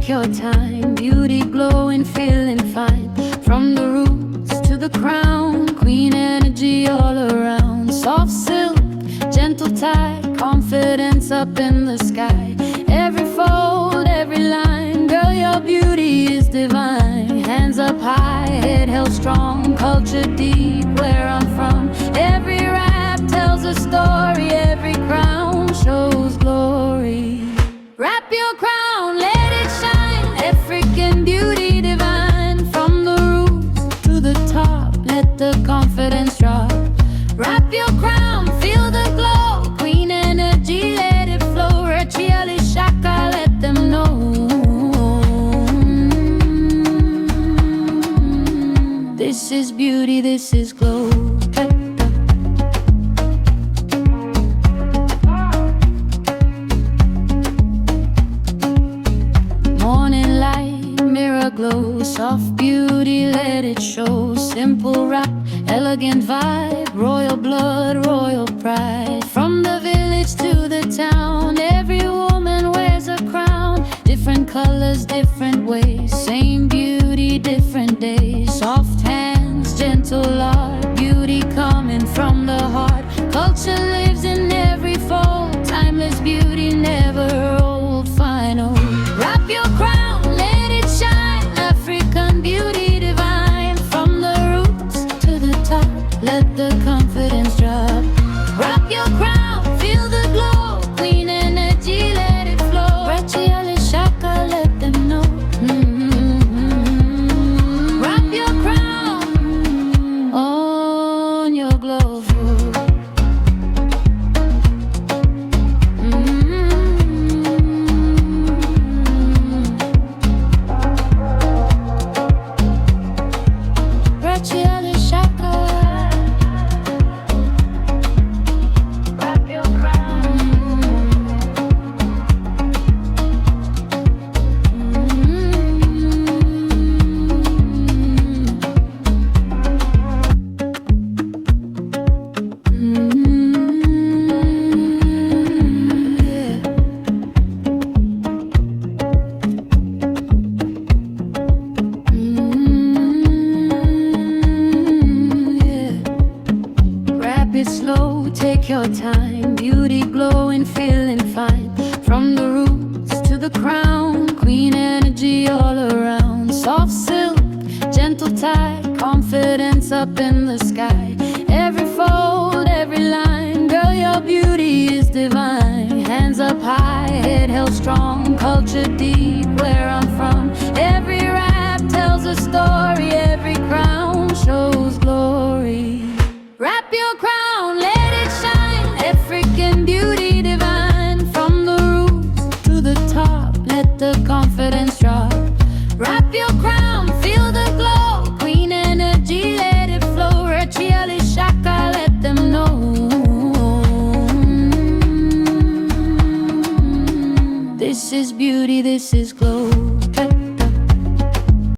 your time. Beauty glowing, feeling fine. From the roots to the crown, queen energy all around. Soft silk, gentle tide, confidence up in the sky. Every fold, every line, girl, your beauty is divine. Hands up high, head held strong, culture deep where I'm from. Every rap tells a story, every crown shows glory. Wrap your crown, let it shine, African beauty divine. From the roots to the top, let the confidence drop. Wrap your crown, feel the glow, queen energy, let it flow. Racheal Ishaka, let them know. This is beauty, this is glow. Morning light, mirror glow, soft beauty, let it show. Simple rap, elegant vibe, royal blood, royal pride. From the village to the town, every woman wears a crown. Different colors, different ways, same beauty, different days. Soft hands, gentle art, beauty coming from the heart. Culture lives in every fold, timeless beauty, never old. Final, wrap your crown, let it shine, African beauty divine. From the roots to the top, let the confidence drop. Wrap your crown, feel the glow, queen energy, let it flow. Racheal Ishaka, let them know. Wrap your crown on your glow. Racheal Ishaka, wrap your crown. Wrap it slow, take your time. Beauty glowing, feeling fine. From the roots to the crown, queen energy all around. Soft silk, gentle tide, confidence up in the sky. Every fold, every line, girl, your beauty is divine. Hands up high, head held strong, culture deep where I'm from. Every rap tells a story, every crown shows glory. Wrap your crown, let it shine, African beauty divine. From the roots to the top, let the confidence drop. Wrap your crown, feel the glow, queen energy, let it flow. Racheal Ishaka, let them know. This is beauty, this is glow.